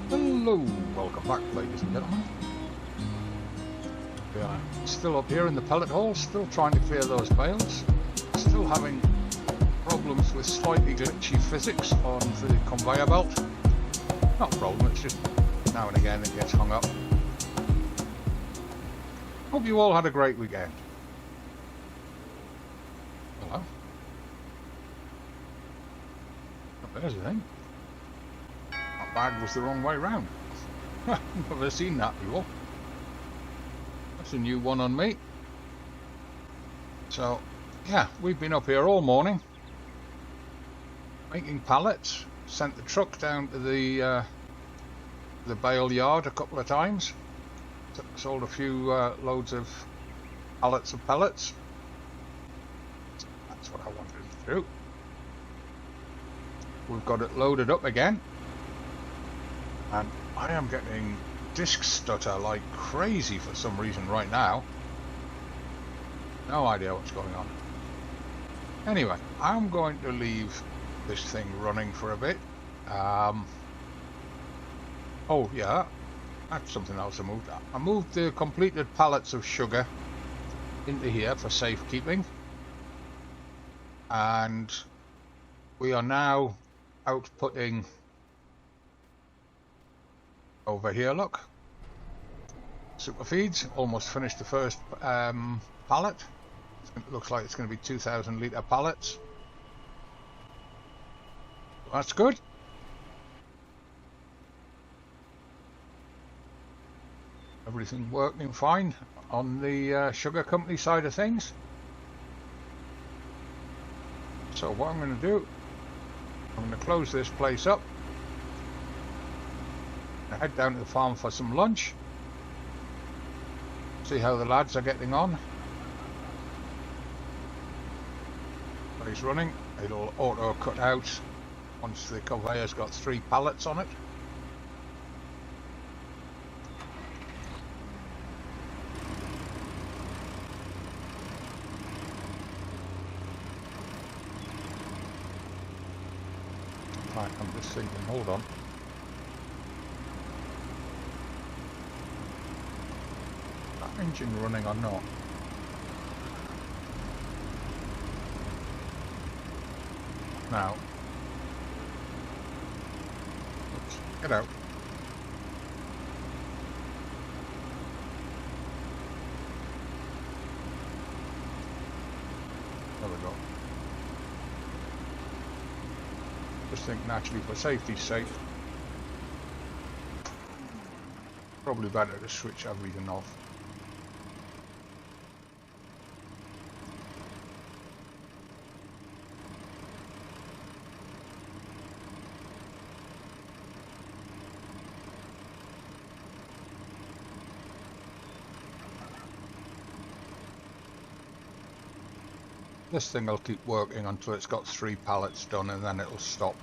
Hello, welcome back, ladies and gentlemen. We are still up here in the pellet hall, still trying to clear those bales, still having problems with slightly glitchy physics on the conveyor belt. Not a problem, it's just now and again it gets hung up. Hope you all had a great weekend. Hello. Oh, there's the thing. My bag was the wrong way round. Never seen that before. That's a new one on me. So, yeah, we've been up here all morning making pallets. Sent the truck down to the bale yard a couple of times. Sold a few loads of pallets of pellets. That's what I wanted to do. We've got it loaded up again. And I am getting disk stutter like crazy for some reason right now. No idea what's going on. Anyway, I'm going to leave this thing running for a bit. Oh yeah, that's something else I moved. I moved the completed pallets of sugar into here for safekeeping. And we are now outputting over here, look. Super feeds, almost finished the first pallet. It looks like it's going to be 2,000 litre pallets. That's good. Everything working fine on the sugar company side of things. So what I'm going to do, I'm going to close this place up. I head down to the farm for some lunch. See how the lads are getting on. Place running. It'll auto cut out once the conveyor's got 3 pallets on it. Right, I'm just thinking, hold on. Engine running or not? Now, oops, get out. There we go. Just think naturally for safety's sake, probably better to switch everything off. This thing will keep working until it's got 3 pallets done and then it'll stop.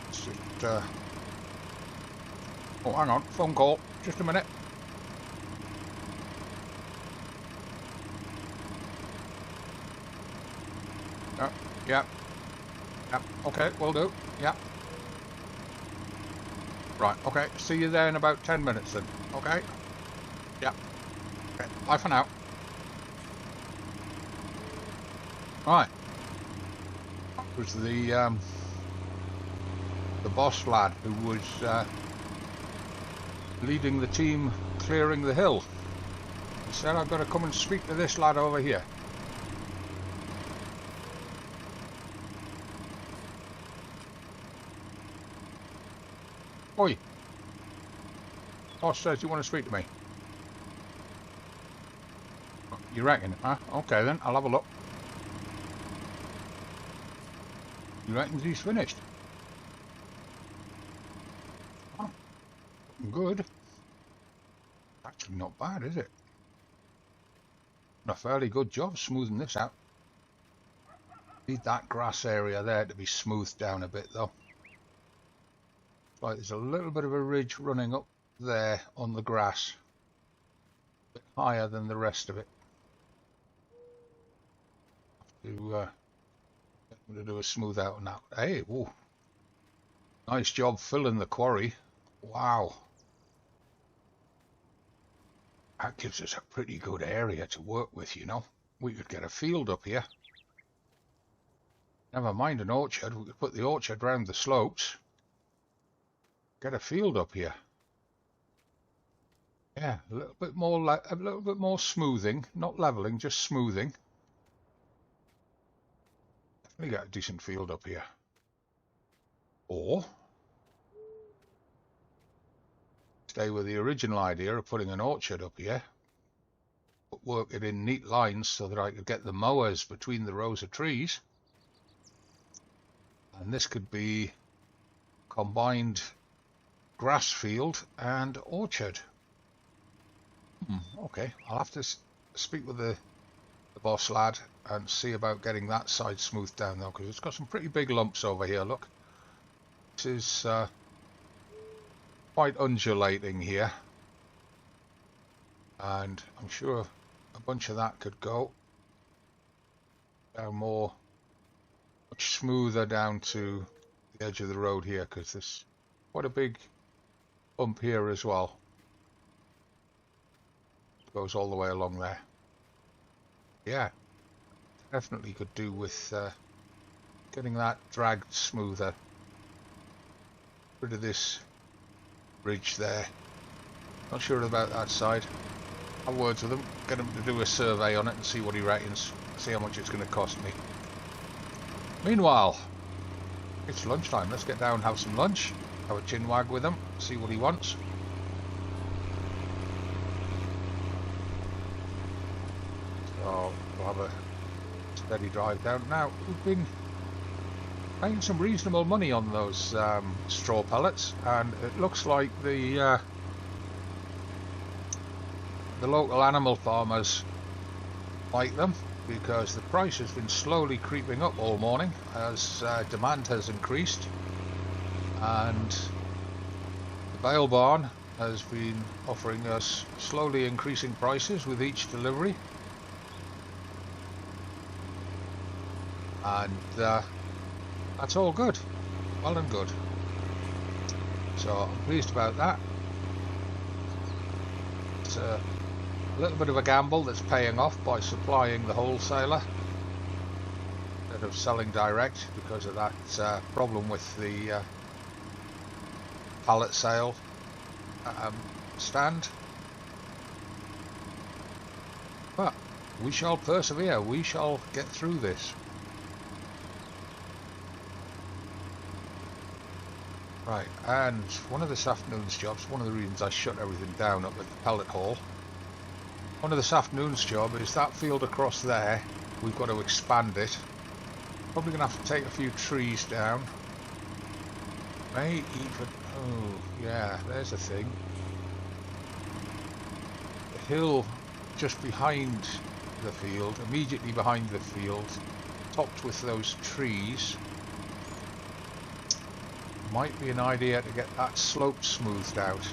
It's just, oh, hang on, phone call, just a minute. Yeah, okay, will do, yeah. Right, okay, see you there in about 10 minutes then, okay? Yeah, okay, bye for now. Right, that was the boss lad who was leading the team clearing the hill. He said, I've got to come and speak to this lad over here. Oi! Boss says you want to speak to me. You reckon? Huh? Okay then, I'll have a look. You reckon he's finished? Oh, good. Actually not bad, is it? Done a fairly good job smoothing this out. Need that grass area there to be smoothed down a bit though. Like there's a little bit of a ridge running up there on the grass, a bit higher than the rest of it. to do a smooth out on that. Hey, whoa. Nice job filling the quarry. Wow. That gives us a pretty good area to work with, you know. We could get a field up here. Never mind an orchard. We could put the orchard round the slopes. Get a field up here. Yeah, a little bit more smoothing, not leveling, just smoothing. Definitely got a decent field up here. Or stay with the original idea of putting an orchard up here, but work it in neat lines so that I could get the mowers between the rows of trees. And this could be combined grass field and orchard. Okay, I'll have to speak with the boss lad and see about getting that side smoothed down though, because it's got some pretty big lumps over here. Look, this is quite undulating here, and I'm sure a bunch of that could go down much smoother down to the edge of the road here, because there's quite a big bump here as well. It goes all the way along there. Yeah, definitely could do with getting that dragged smoother. Rid of this ridge there. Not sure about that side. Have words with him, get him to do a survey on it and see what he reckons, see how much it's going to cost me. Meanwhile, it's lunchtime. Let's get down and have some lunch, have a chinwag with him, see what he wants. So we'll have a steady drive down. Now, we've been paying some reasonable money on those straw pellets, and it looks like the local animal farmers like them, because the price has been slowly creeping up all morning as demand has increased, and the bale barn has been offering us slowly increasing prices with each delivery, and that's all good, well and good. So I'm pleased about that. It's a little bit of a gamble that's paying off by supplying the wholesaler instead of selling direct, because of that problem with the pallet sale stand. But we shall persevere, we shall get through this. Right, and one of this afternoon's jobs, one of the reasons I shut everything down up at the pellet hall, one of this afternoon's job is that field across there. We've got to expand it. Probably going to have to take a few trees down. May even... oh, yeah, there's a thing. The hill just behind the field, immediately behind the field, topped with those trees. Might be an idea to get that slope smoothed out.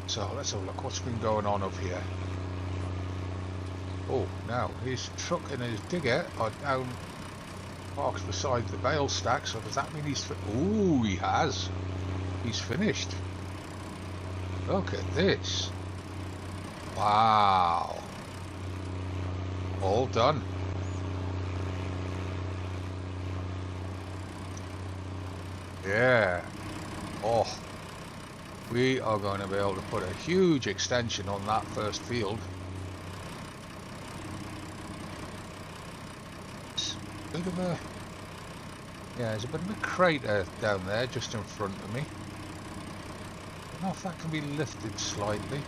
So let's have a look what's been going on up here. Oh, now his truck and his digger are down parked beside the bale stack, so does that mean he's... ooh, he has. He's finished. Look at this. Wow. All done. Yeah. Oh. We are going to be able to put a huge extension on that first field. It's a bit of a... yeah, there's a bit of a crater down there just in front of me. I don't know if that can be lifted slightly.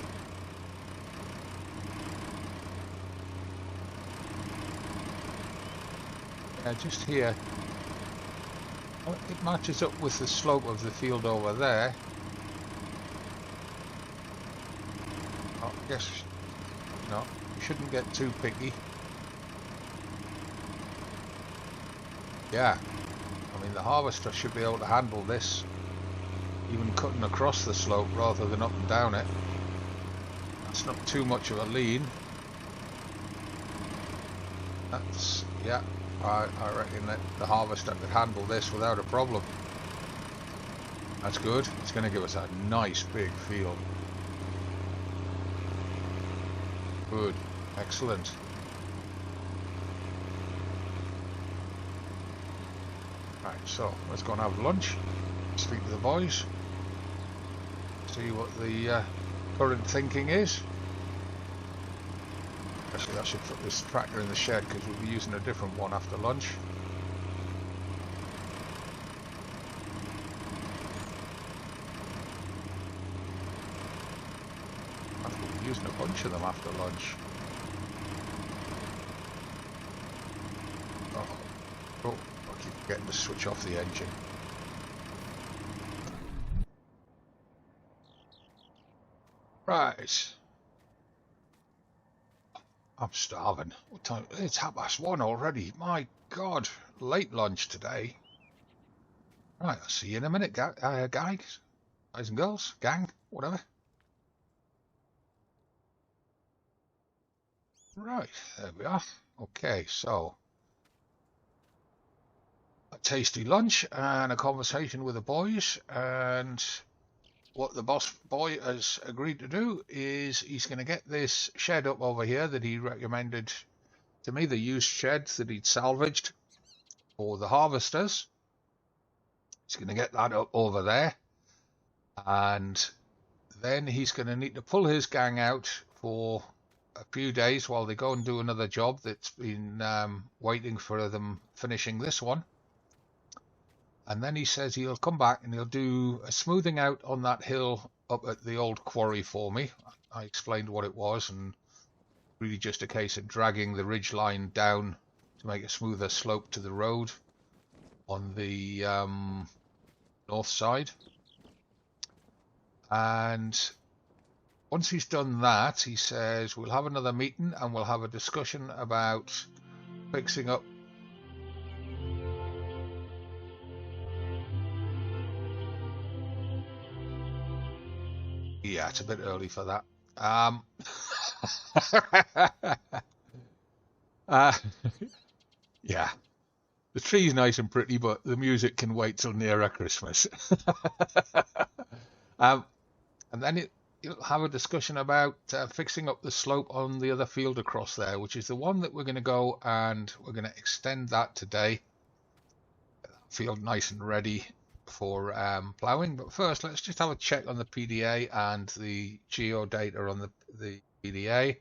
Yeah, just here. Well, it matches up with the slope of the field over there. I guess, you know, you shouldn't get too picky. Yeah, I mean the harvester should be able to handle this, even cutting across the slope rather than up and down it. That's not too much of a lean. That's, yeah, I reckon that the harvester could handle this without a problem. That's good. It's going to give us a nice big field. Good. Excellent. Right, so let's go and have lunch. Speak to the boys. See what the current thinking is. Actually, I should put this tractor in the shed because we'll be using a different one after lunch. We'll be using a bunch of them after lunch. Oh, I keep forgetting to switch off the engine. Right. I'm starving. What time? It's 1:30 already. My God, late lunch today. Right, I'll see you in a minute, guys and girls, gang, whatever. Right, there we are. Okay, so a tasty lunch and a conversation with the boys, and what the boss boy has agreed to do is he's going to get this shed up over here that he recommended to me, the used sheds that he'd salvaged for the harvesters. He's going to get that up over there, and then he's going to need to pull his gang out for a few days while they go and do another job that's been waiting for them finishing this one. And then he says he'll come back and he'll do a smoothing out on that hill up at the old quarry for me. I explained what it was, and really just a case of dragging the ridge line down to make a smoother slope to the road on the north side. And once he's done that, he says we'll have another meeting and we'll have a discussion about fixing up. Yeah, it's a bit early for that. Yeah, the tree's nice and pretty, but the music can wait till nearer Christmas. And then you'll have a discussion about fixing up the slope on the other field across there, which is the one that we're going to go and we're going to extend that today. Field nice and ready for ploughing. But first, let's just have a check on the PDA and the geodata on the PDA.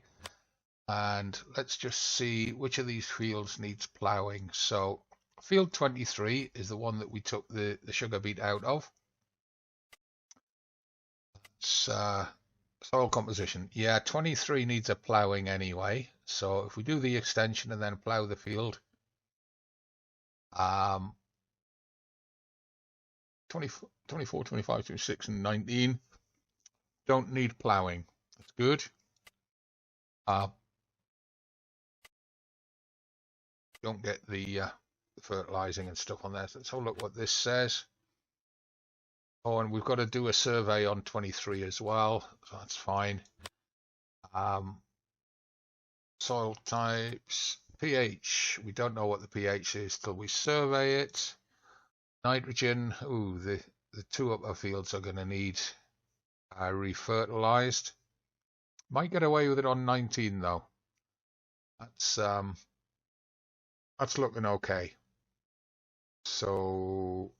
And let's just see which of these fields needs ploughing. So field 23 is the one that we took the sugar beet out of. It's soil composition. Yeah, 23 needs a ploughing anyway. So if we do the extension and then plough the field, 24, 25, 26, and 19 don't need ploughing. That's good. Don't get the fertilizing and stuff on there. So let's have a look what this says. Oh, and we've got to do a survey on 23 as well, so that's fine. Soil types, pH, we don't know what the pH is till we survey it. Nitrogen, ooh, the two upper fields are going to need refertilized. Might get away with it on 19 though. That's looking okay. So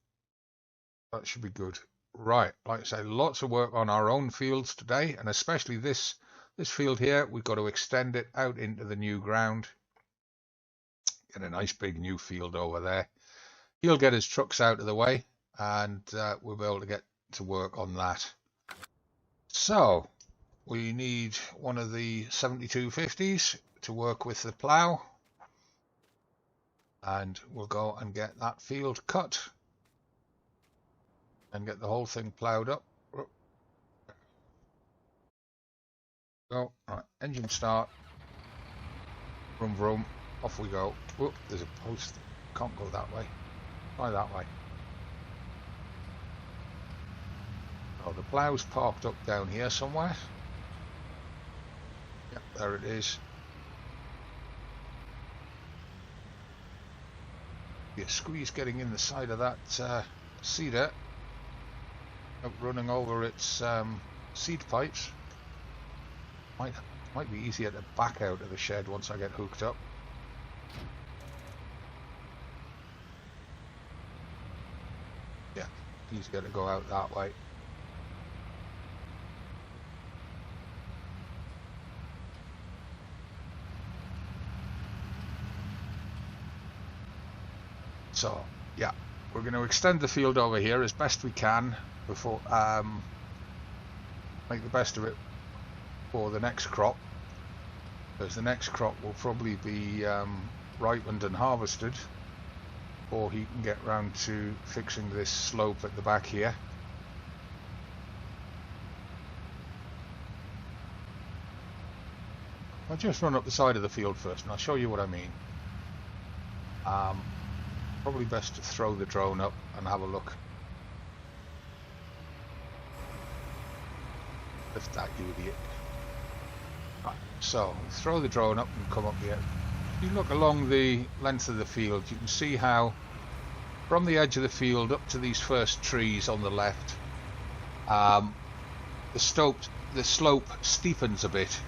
that should be good. Right, like I say, lots of work on our own fields today, and especially this field here. We've got to extend it out into the new ground. Get a nice big new field over there. He'll get his trucks out of the way, and we'll be able to get to work on that. So we need one of the 7250s to work with the plough, and we'll go and get that field cut and get the whole thing ploughed up. Go, right, engine start, vroom vroom, off we go. Whoop, there's a post, can't go that way, try that way. Oh, the plough's parked up down here somewhere. Yep, there it is. Be a squeeze getting in the side of that cedar, running over its seed pipes. Might be easier to back out of the shed once I get hooked up. Yeah, easier to go out that way. So yeah, we're going to extend the field over here as best we can before make the best of it for the next crop, because the next crop will probably be ripened and harvested before he can get round to fixing this slope at the back here. I'll just run up the side of the field first and I'll show you what I mean. Probably best to throw the drone up and have a look. Lift that, you idiot. Right, so throw the drone up and come up here. If you look along the length of the field, you can see how from the edge of the field up to these first trees on the left, the slope steepens a bit,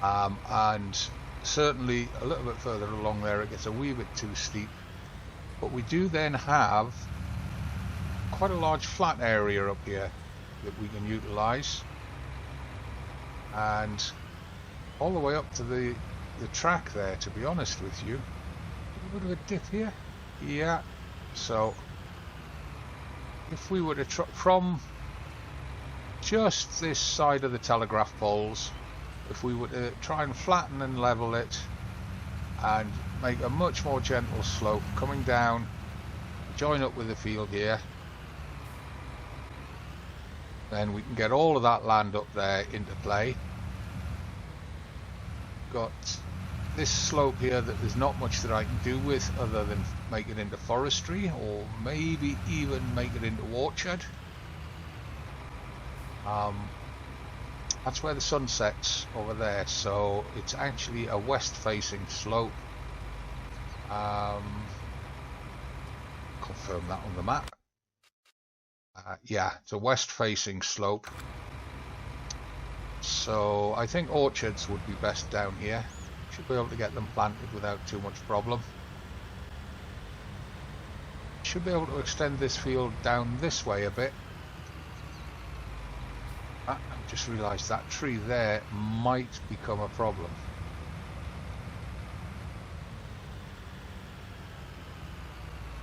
and certainly a little bit further along there it gets a wee bit too steep. But we do then have quite a large flat area up here that we can utilize, and all the way up to the track there, to be honest with you. A bit of a dip here, yeah. So if we were to from just this side of the telegraph poles, if we were to try and flatten and level it and make a much more gentle slope coming down, join up with the field here, then we can get all of that land up there into play. Got this slope here that there's not much that I can do with other than make it into forestry, or maybe even make it into orchard. That's where the sun sets over there, so it's actually a west facing slope. Confirm that on the map. Yeah, it's a west facing slope, so I think orchards would be best down here. Should be able to get them planted without too much problem. Should be able to extend this field down this way a bit. I just realised that tree there might become a problem.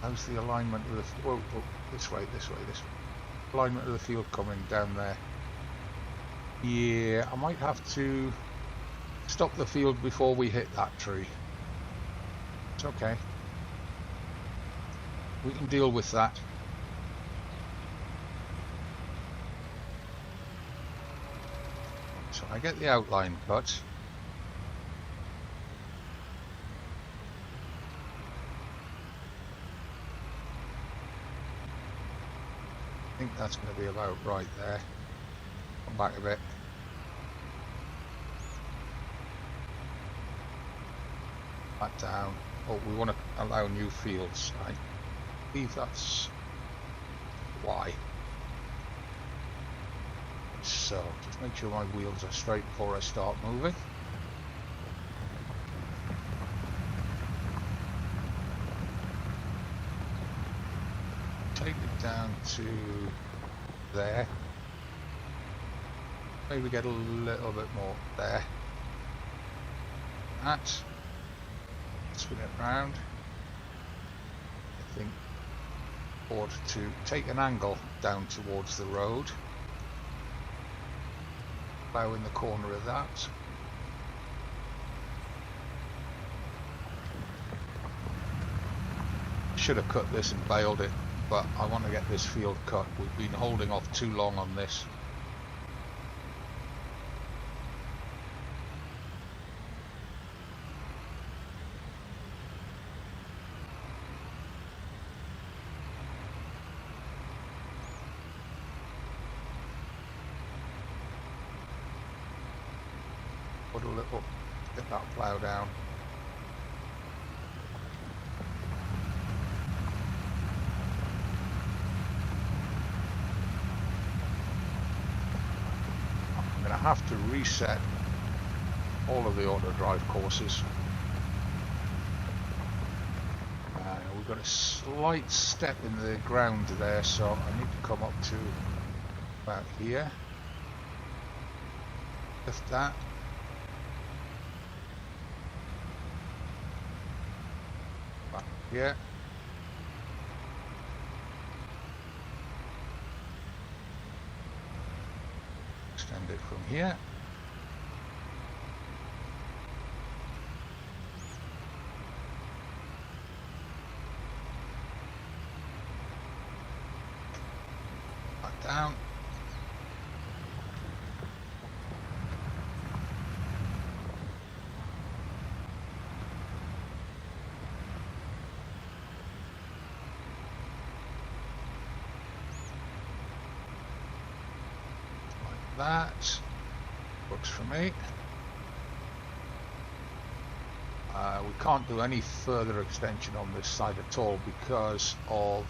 How's the alignment of the... Whoa, this way. Alignment of the field coming down there. Yeah, I might have to stop the field before we hit that tree. It's okay. We can deal with that. So I get the outline cut. I think that's going to be about right there. Come back a bit. Back down. Oh, we want to allow new fields. I believe that's why. So, just make sure my wheels are straight before I start moving. Take it down to there. Maybe get a little bit more there. That. Spin it round. I think ought to take an angle down towards the road. Plough in the corner of that. Should have cut this and baled it, but I want to get this field cut. We've been holding off too long on this. Put a little, get that plough down. have to reset all of the auto drive courses. We've got a slight step in the ground there, so I need to come up to about here. Lift that. Back here. Extend it from here. Back down. That works for me. We can't do any further extension on this side at all because of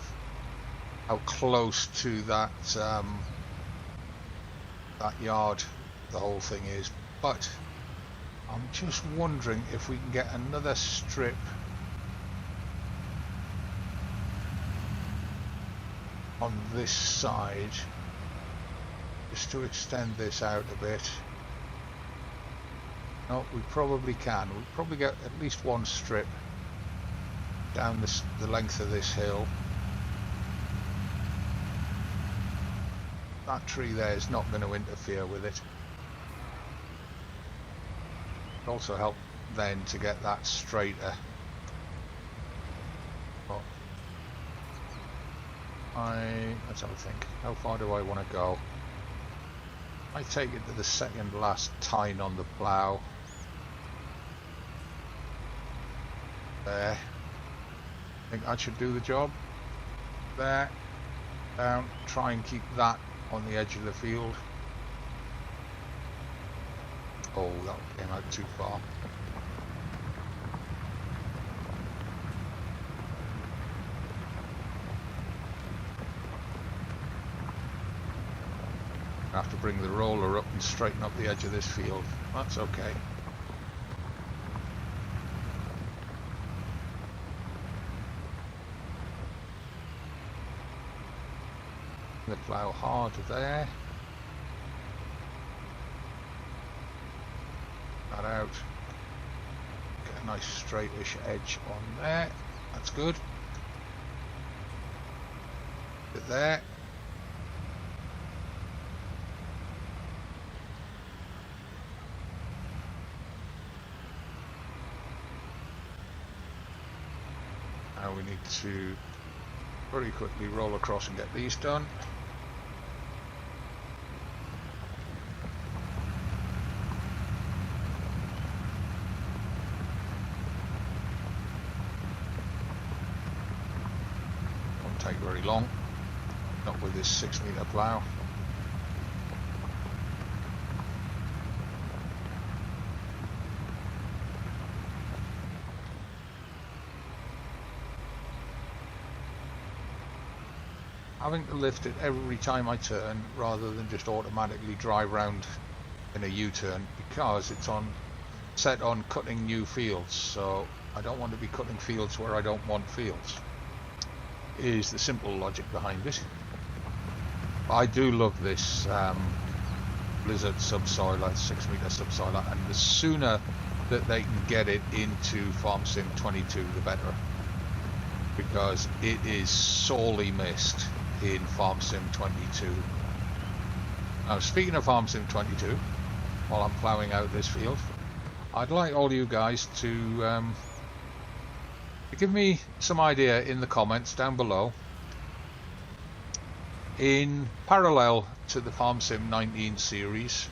how close to that that yard the whole thing is. But I'm just wondering if we can get another strip on this side, just to extend this out a bit. No, we probably can. We'll probably get at least one strip down the length of this hill. That tree there is not going to interfere with it. It'll also help then to get that straighter. Oh. Let's have a think. How far do I want to go? I take it to the second last tine on the plough. There. I think that should do the job. There. Down. Try and keep that on the edge of the field. Oh, that came out too far. I have to bring the roller up and straighten up the edge of this field. That's okay. The plough hard there. That out. Get a nice straightish edge on there. That's good. Bit there. Now we need to very quickly roll across and get these done. Won't take very long, not with this 6-metre plough. Having to lift it every time I turn rather than just automatically drive round in a U-turn, because it's set on cutting new fields, so I don't want to be cutting fields where I don't want fields, is the simple logic behind it. I do love this Blizzard subsoiler, 6-metre subsoiler, and the sooner that they can get it into Farm Sim 22 the better, because it is sorely missed in Farm Sim 22. Now, speaking of Farm Sim 22, while I'm ploughing out this field, I'd like all you guys to give me some idea in the comments down below, in parallel to the Farm Sim 19 series,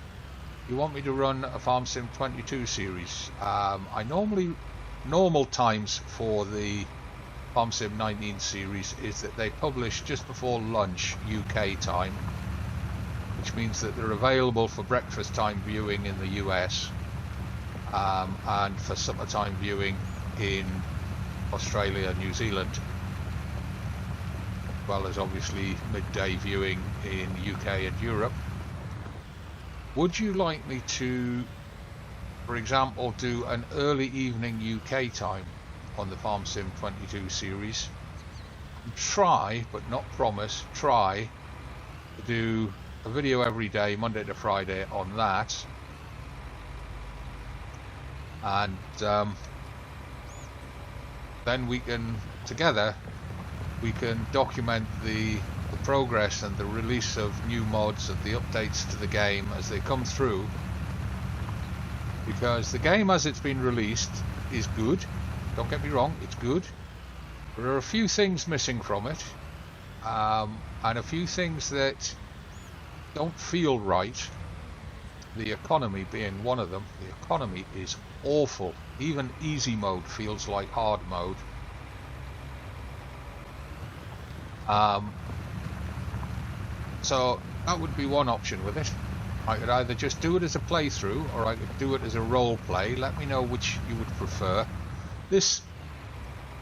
you want me to run a Farm Sim 22 series. I normal times for the Farm Sim 19 series is that they publish just before lunch UK time, which means that they're available for breakfast time viewing in the US and for supper time viewing in Australia and New Zealand, as well as obviously midday viewing in UK and Europe. Would you like me to, for example, do an early evening UK time on the Farm Sim 22 series? Try, but not promise, try to do a video every day, Monday to Friday, on that. And then we can, together, we can document the progress and the release of new mods and the updates to the game as they come through. Because the game as it's been released is good, don't get me wrong, it's good. There are a few things missing from it, and a few things that don't feel right. The economy being one of them. The economy is awful. Even easy mode feels like hard mode. So that would be one option with it. I could either just do it as a playthrough, or I could do it as a role play. Let me know which you would prefer. This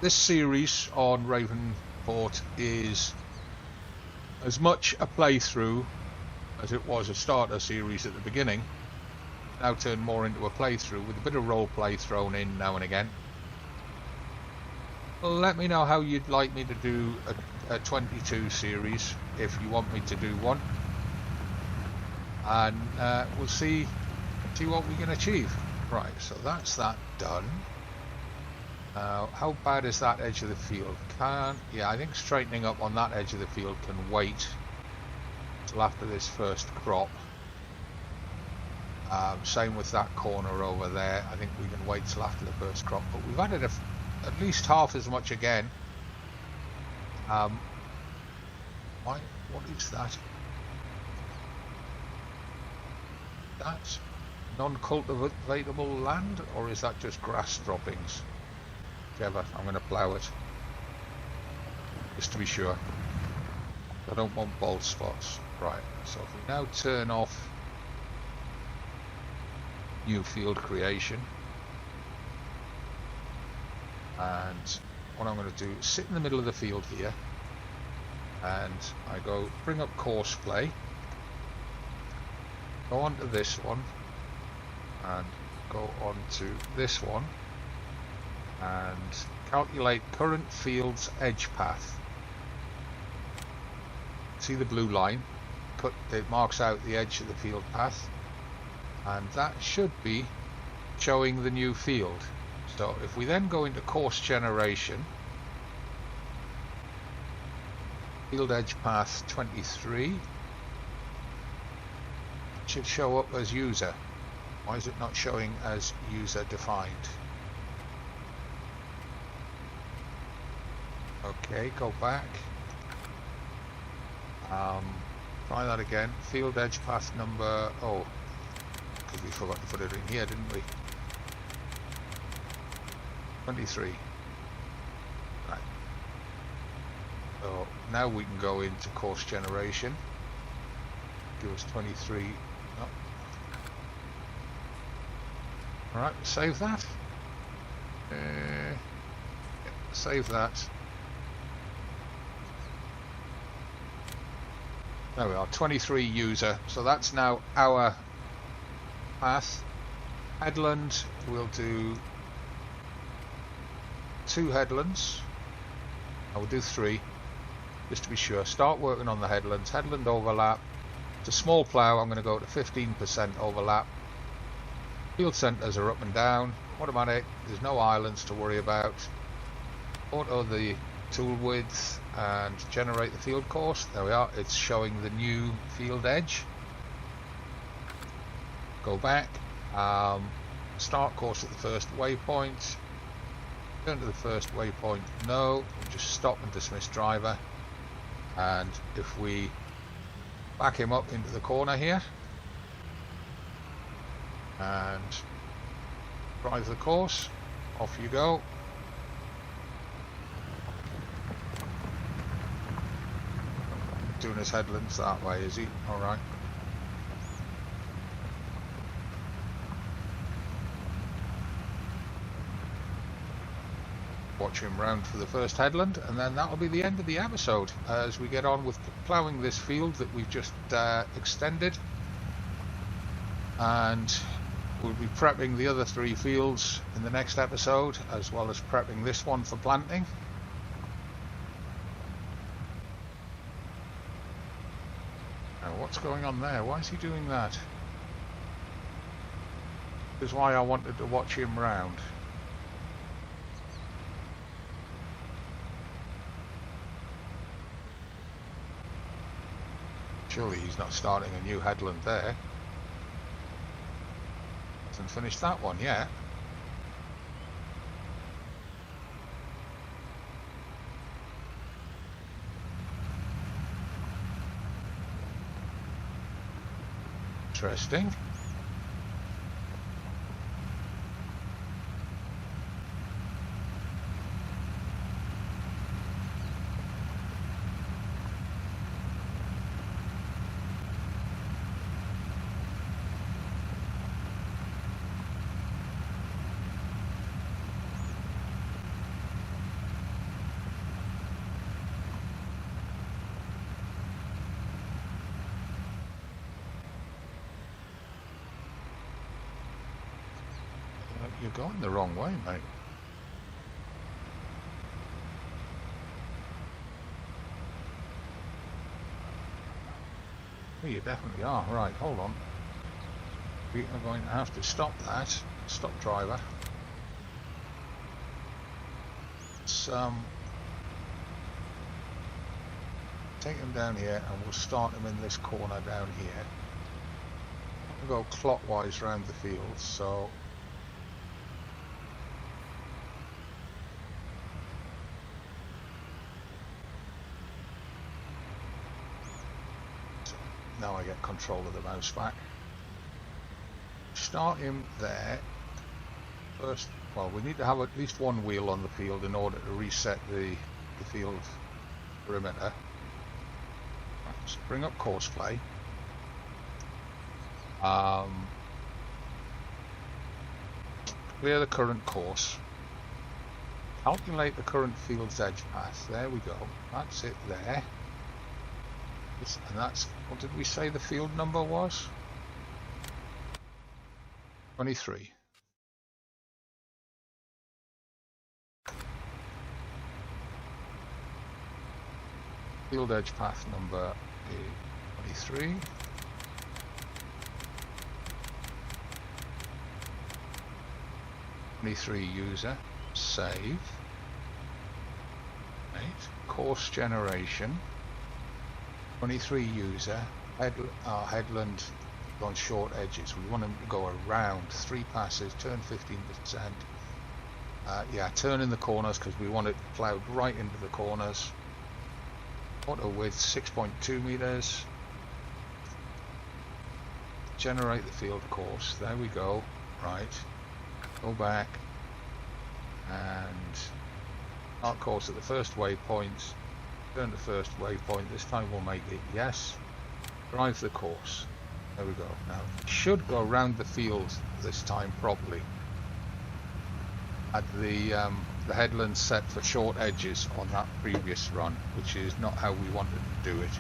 series on Ravenport is as much a playthrough as it was a starter series at the beginning. Now turned more into a playthrough with a bit of role play thrown in now and again. Let me know how you'd like me to do a 22 series, if you want me to do one, and we'll see what we can achieve. Right, so that's that done. How bad is that edge of the field? Yeah, I think straightening up on that edge of the field can wait till after this first crop. Same with that corner over there. I think we can wait till after the first crop, but we've added at least half as much again. What is that? That's non-cultivatable land, or is that just grass droppings? Whichever, I'm going to plough it just to be sure. I don't want bald spots. Right, so if we now turn off new field creation, and what I'm going to do is sit in the middle of the field here, and I go bring up course play, go on to this one, and go on to this one, and calculate current field's edge path. See the blue line? It marks out the edge of the field path, and that should be showing the new field. So if we then go into course generation, field edge path 23 should show up as user. Why is it not showing as user defined? Okay, go back. Try that again. Field edge path number, oh, because we forgot to put it in here, didn't we? 23. Right. So now we can go into course generation. Give us 23. Oh. Alright, save that. Yeah, save that. There we are, 23 user. So that's now our path. Headland, we'll do 2 headlands. I will do 3, just to be sure. Start working on the headlands. Headland overlap. It's a small plough. I'm going to go to 15% overlap. Field centres are up and down. Automatic. There's no islands to worry about. Auto the tool width and generate the field course. There we are. It's showing the new field edge. Go back. Start course at the first waypoint. Turn to the first waypoint. No. We'll just stop and dismiss driver. And if we back him up into the corner here and drive the course, off you go. Doing his headlands that way, is he? Alright. Watch him round for the first headland, and then that'll be the end of the episode as we get on with ploughing this field that we've just extended. and we'll be prepping the other 3 fields in the next episode, as well as prepping this one for planting. Now, what's going on there? Why is he doing that? This is why I wanted to watch him round. Surely he's not starting a new headland there. Hasn't finished that one yet. Interesting. You're going the wrong way, mate. Well, you definitely are. Right, hold on. We are going to have to stop that. Stop driver. Let's take him down here and we'll start him in this corner down here. We'll go clockwise round the field, so now I get control of the mouse back. Start him there. First, well, we need to have at least one wheel on the field in order to reset the field perimeter. Let's bring up course play. Clear the current course. Calculate the current field's edge path. There we go. That's it there. And that's, what did we say the field number was? 23. Field edge path number is 23. User, save. Right. Course generation. 23 user, headland on short edges. We want them to go around 3 passes, turn 15%. Yeah, turn in the corners because we want it ploughed right into the corners. Auto width 6.2 meters. Generate the field course. There we go. Right. Go back and start course at the first waypoint. Turn the first waypoint. This time we'll make it yes. Drive the course. There we go. Now it should go around the field this time properly. Had the headland set for short edges on that previous run, which is not how we wanted to do it.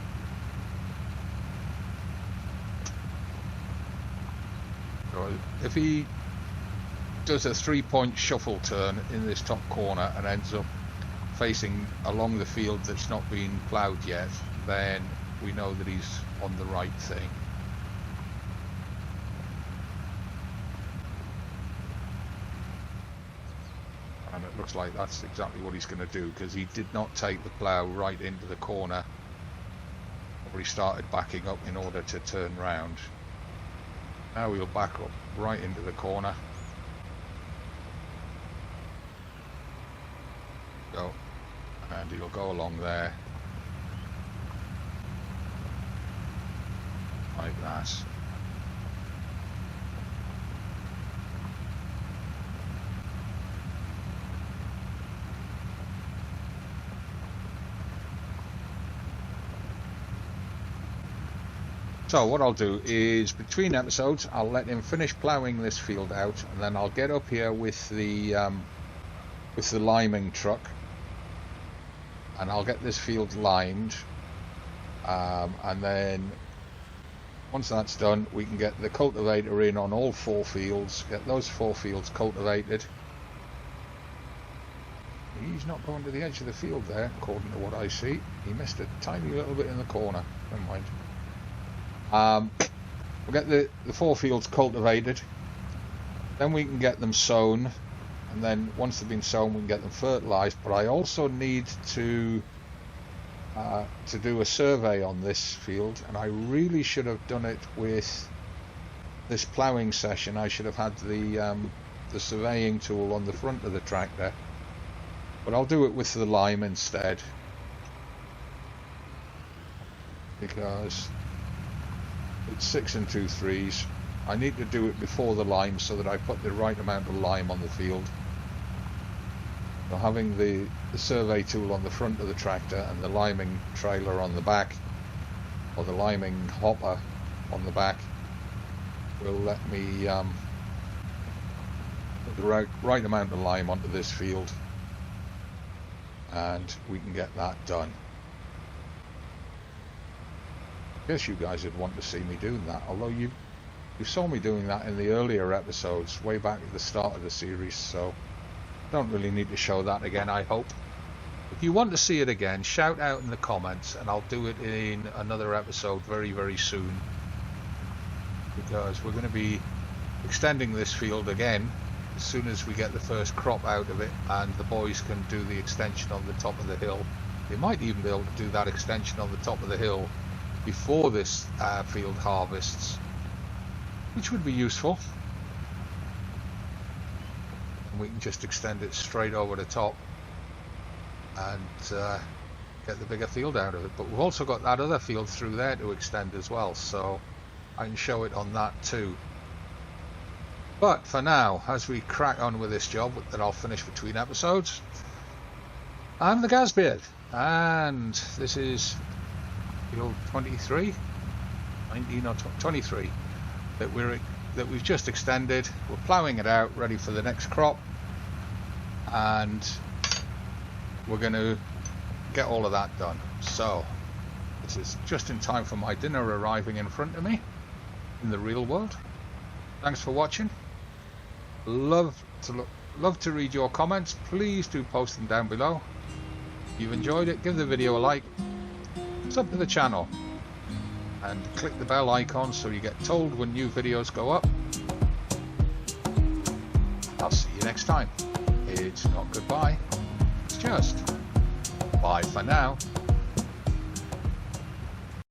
So if he does a 3-point shuffle turn in this top corner and ends up facing along the field that's not been ploughed yet, then we know that he's on the right thing. And it looks like that's exactly what he's going to do, because he did not take the plough right into the corner, or he started backing up in order to turn round. Now we'll back up right into the corner. Go. And he'll go along there like that. So what I'll do is, between episodes, I'll let him finish ploughing this field out, and then I'll get up here with the liming truck, and I'll get this field limed, and then Once that's done, we can get the cultivator in on all 4 fields, get those 4 fields cultivated. He's not going to the edge of the field there, according to what I see. He missed a tiny little bit in the corner. Never mind. We'll get the 4 fields cultivated. Then we can get them sown. And then once they've been sown, we can get them fertilised. But I also need to do a survey on this field. And I really should have done it with this ploughing session. I should have had the surveying tool on the front of the tractor. But I'll do it with the lime instead, because it's 6 2/3. I need to do it before the lime so that I put the right amount of lime on the field. So having the survey tool on the front of the tractor and the liming trailer on the back, or the liming hopper on the back, will let me put the right amount of lime onto this field. And we can get that done. I guess you guys would want to see me doing that, although you saw me doing that in the earlier episodes, way back at the start of the series, so I don't really need to show that again, I hope. If you want to see it again, shout out in the comments and I'll do it in another episode very, very soon, because we're going to be extending this field again as soon as we get the first crop out of it, and the boys can do the extension on the top of the hill. They might even be able to do that extension on the top of the hill before this field harvests, which would be useful. And we can just extend it straight over the top and get the bigger field out of it. But we've also got that other field through there to extend as well, so I can show it on that too. But for now, as we crack on with this job that I'll finish between episodes, I'm the Gazbeard, and this is field 23, 19 or 23 that we've just extended. We're ploughing it out, ready for the next crop, and we're going to get all of that done. So this is just in time for my dinner arriving in front of me in the real world. Thanks for watching. Love to read your comments. Please do post them down below. If you've enjoyed it, give the video a like, sub to the channel, and click the bell icon so you get told when new videos go up. I'll see you next time. It's not goodbye, it's just bye for now.